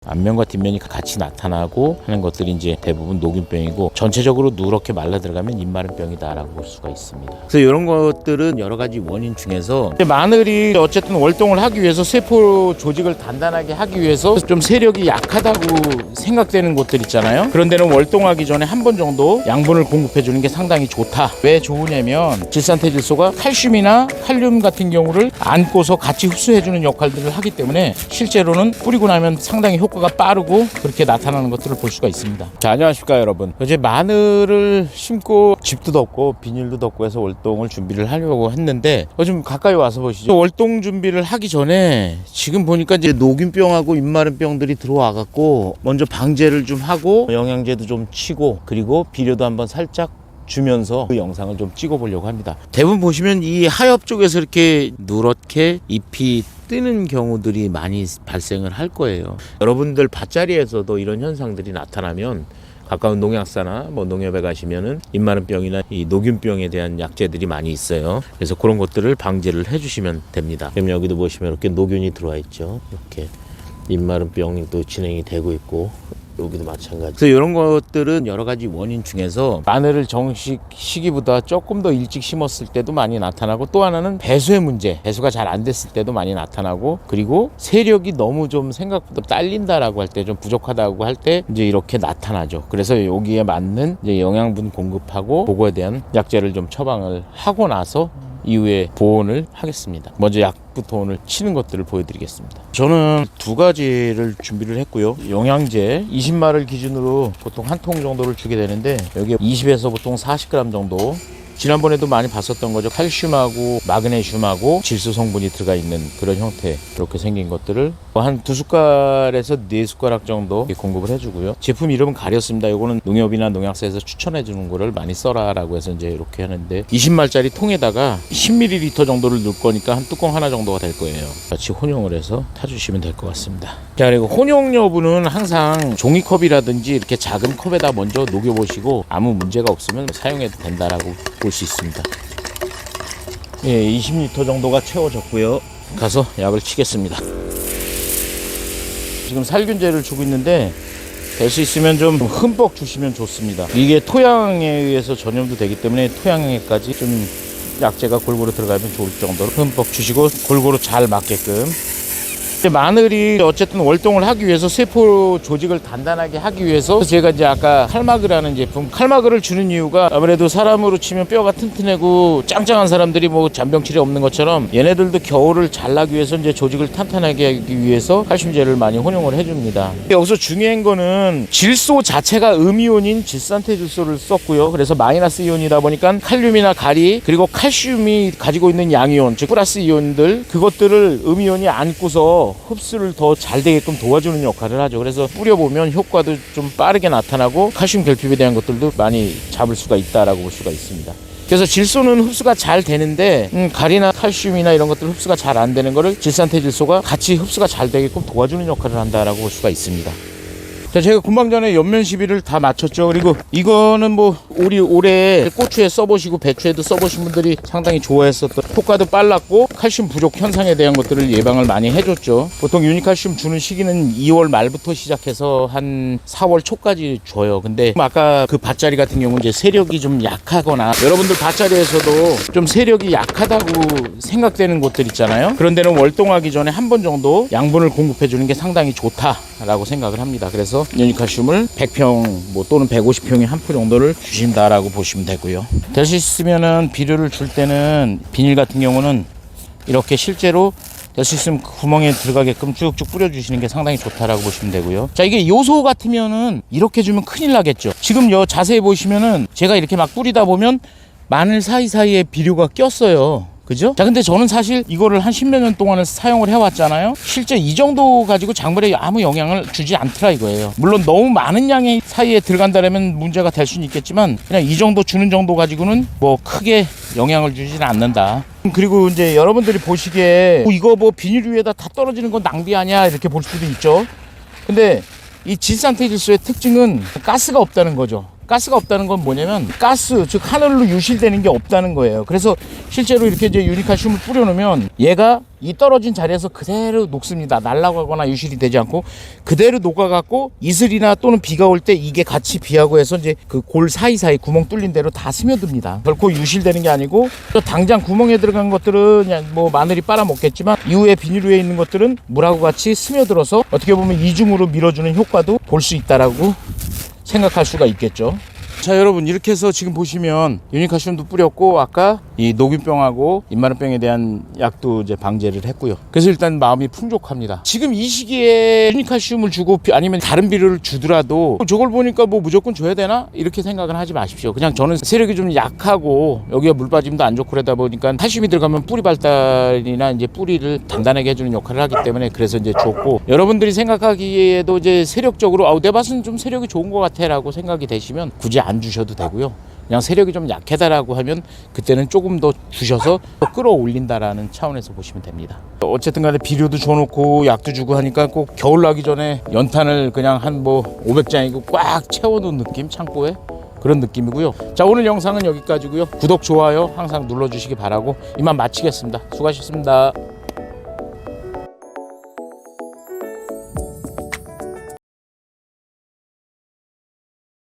앞면과 뒷면이 같이 나타나고 하는 것들이 이제 대부분 녹균병이고, 전체적으로 누렇게 말라 들어가면 입마름병이다라고 볼 수가 있습니다. 그래서 이런 것들은 여러 가지 원인 중에서 마늘이 어쨌든 월동을 하기 위해서 세포 조직을 단단하게 하기 위해서 좀 세력이 약하다고 생각되는 곳들 있잖아요. 그런 데는 월동하기 전에 한 번 정도 양분을 공급해 주는 게 상당히 좋다. 왜 좋으냐면 질산태질소가 칼슘이나 칼륨 같은 경우를 안고서 같이 흡수해 주는 역할들을 하기 때문에 실제로는 뿌리고 나면 상당히 효과가 빠르고 그렇게 나타나는 것들을 볼 수가 있습니다. 자, 안녕하십니까 여러분. 이제 마늘을 심고 집도 덮고 비닐도 덮고 해서 월동을 준비를 하려고 했는데 좀 가까이 와서 보시죠. 월동 준비를 하기 전에 지금 보니까 이제 녹균병하고 입마름병들이 들어와 갖고 먼저 방제를 좀 하고 영양제도 좀 치고 그리고 비료도 한번 살짝 주면서 그 영상을 좀 찍어 보려고 합니다. 대부분 보시면 이 하엽 쪽에서 이렇게 누렇게 잎이 뜨는 경우들이 많이 발생을 할 거예요. 여러분들 밭자리에서도 이런 현상들이 나타나면 가까운 농약사나 농협에 가시면은 입마름병이나 이 녹균병에 대한 약제들이 많이 있어요. 그래서 그런 것들을 방제를 해주시면 됩니다. 그럼 여기도 보시면 이렇게 녹균이 들어와 있죠. 이렇게 입마름병이 또 진행이 되고 있고, 여기도 마찬가지. 그래서 이런 것들은 여러 가지 원인 중에서 마늘을 정식 시기보다 조금 더 일찍 심었을 때도 많이 나타나고, 또 하나는 배수의 문제, 배수가 잘 안 됐을 때도 많이 나타나고, 그리고 세력이 너무 좀 생각보다 딸린다라고 할 때, 좀 부족하다고 할 때 이제 이렇게 나타나죠. 그래서 여기에 맞는 이제 영양분 공급하고 그거에 대한 약제를 좀 처방을 하고 나서 이후에 보온을 하겠습니다. 먼저 약부터 오늘 치는 것들을 보여드리겠습니다. 저는 두 가지를 준비를 했고요. 영양제 20마를 기준으로 보통 한 통 정도를 주게 되는데, 여기에 20에서 보통 40g 정도, 지난번에도 많이 봤었던 거죠. 칼슘하고 마그네슘하고 질소 성분이 들어가 있는 그런 형태, 이렇게 생긴 것들을 한 2숟갈에서 4숟가락 정도 공급을 해주고요. 제품 이름은 가렸습니다. 이거는 농협이나 농약사에서 추천해 주는 거를 많이 써라라고 해서 이제 이렇게 하는데, 20말짜리 통에다가 10ml 정도를 넣을 거니까 한 뚜껑 하나 정도가 될 거예요. 같이 혼용을 해서 타주시면 될 것 같습니다. 자, 그리고 혼용 여부는 항상 종이컵이라든지 이렇게 작은 컵에다 먼저 녹여보시고 아무 문제가 없으면 사용해도 된다라고 볼 수 있습니다. 예, 20리터 정도가 채워졌고요. 가서 약을 치겠습니다. 지금 살균제를 주고 있는데 될 수 있으면 좀 흠뻑 주시면 좋습니다. 이게 토양에 의해서 전염도 되기 때문에 토양에까지 좀 약제가 골고루 들어가면 좋을 정도로 흠뻑 주시고 골고루 잘 맞게끔. 마늘이 어쨌든 월동을 하기 위해서 세포 조직을 단단하게 하기 위해서 제가 이제 아까 칼마그라는 제품, 칼마그를 주는 이유가 아무래도 사람으로 치면 뼈가 튼튼하고 짱짱한 사람들이 잔병치레 없는 것처럼 얘네들도 겨울을 잘 나기 위해서 이제 조직을 탄탄하게 하기 위해서 칼슘제를 많이 혼용을 해줍니다. 여기서 중요한 거는 질소 자체가 음이온인 질산태질소를 썼고요. 그래서 마이너스 이온이다 보니까 칼륨이나 가리 그리고 칼슘이 가지고 있는 양이온, 즉 플러스 이온들, 그것들을 음이온이 안고서 흡수를 더 잘 되게끔 도와주는 역할을 하죠. 그래서 뿌려보면 효과도 좀 빠르게 나타나고 칼슘 결핍에 대한 것들도 많이 잡을 수가 있다라고 볼 수가 있습니다. 그래서 질소는 흡수가 잘 되는데 가리나 칼슘이나 이런 것들 흡수가 잘 안 되는 거를 질산태질소가 같이 흡수가 잘 되게끔 도와주는 역할을 한다라고 볼 수가 있습니다. 자, 제가 금방 전에 연면 시비를 다 맞췄죠. 그리고 이거는 우리 올해 고추에 써보시고 배추에도 써보신 분들이 상당히 좋아했었던, 효과도 빨랐고 칼슘 부족 현상에 대한 것들을 예방을 많이 해줬죠. 보통 유니칼슘 주는 시기는 2월 말부터 시작해서 한 4월 초까지 줘요. 근데 아까 그 밭자리 같은 경우는 이제 세력이 좀 약하거나, 여러분들 밭자리에서도 좀 세력이 약하다고 생각되는 곳들 있잖아요. 그런 데는 월동하기 전에 한 번 정도 양분을 공급해 주는 게 상당히 좋다라고 생각을 합니다. 그래서 유니칼슘을 100평 또는 150평에 한 포 정도를 주신다라고 보시면 되고요. 될 수 있으면은 비료를 줄 때는 비닐 같은 경우는 이렇게 실제로 될 수 있으면 구멍에 들어가게끔 쭉쭉 뿌려주시는 게 상당히 좋다라고 보시면 되고요. 자, 이게 요소 같으면은 이렇게 주면 큰일 나겠죠. 지금 자세히 보시면은 제가 이렇게 막 뿌리다 보면 마늘 사이사이에 비료가 꼈어요. 그죠? 자, 근데 저는 사실 이거를 한 10몇 년 동안을 사용을 해왔잖아요. 실제 이 정도 가지고 작물에 아무 영향을 주지 않더라 이거예요. 물론 너무 많은 양의 사이에 들어간다면 문제가 될 수는 있겠지만, 그냥 이 정도 주는 정도 가지고는 크게 영향을 주지는 않는다. 그리고 이제 여러분들이 보시기에 이거 비닐 위에다 다 떨어지는 건 낭비 아니야 이렇게 볼 수도 있죠. 근데 이 질산태질소의 특징은 가스가 없다는 거죠. 가스가 없다는 건 뭐냐면 가스, 즉 하늘로 유실되는 게 없다는 거예요. 그래서 실제로 이렇게 이제 유니칼슘을 뿌려놓으면 얘가 이 떨어진 자리에서 그대로 녹습니다. 날아가거나 유실이 되지 않고 그대로 녹아갖고 이슬이나 또는 비가 올 때 이게 같이 비하고 해서 이제 그 골 사이사이 구멍 뚫린 대로 다 스며듭니다. 결코 유실되는 게 아니고 당장 구멍에 들어간 것들은 그냥 뭐 마늘이 빨아먹겠지만 이후에 비닐 위에 있는 것들은 물하고 같이 스며들어서 어떻게 보면 이중으로 밀어주는 효과도 볼 수 있다라고 생각할 수가 있겠죠. 자, 여러분, 이렇게 해서 지금 보시면 유니칼슘도 뿌렸고 아까 이 녹균병하고 입마름병에 대한 약도 이제 방제를 했고요. 그래서 일단 마음이 풍족합니다. 지금 이 시기에 유니칼슘을 주고 아니면 다른 비료를 주더라도 저걸 보니까 뭐 무조건 줘야 되나 이렇게 생각은 하지 마십시오. 그냥 저는 세력이 좀 약하고 여기가 물 빠짐도 안 좋고 그러다 보니까 칼슘이 들어가면 뿌리 발달이나 이제 뿌리를 단단하게 해주는 역할을 하기 때문에 그래서 이제 줬고, 여러분들이 생각하기에도 이제 세력적으로 내 밭은 좀 세력이 좋은 것 같아라고 생각이 되시면 굳이 안 주셔도 되고요. 그냥 세력이 좀 약하다라고 하면 그때는 조금 더 주셔서 더 끌어올린다라는 차원에서 보시면 됩니다. 어쨌든 간에 비료도 줘놓고 약도 주고 하니까 꼭 겨울 나기 전에 연탄을 그냥 한 뭐 500장이고 꽉 채워놓은 느낌, 창고에 그런 느낌이고요. 자, 오늘 영상은 여기까지고요. 구독, 좋아요 항상 눌러주시기 바라고 이만 마치겠습니다. 수고하셨습니다.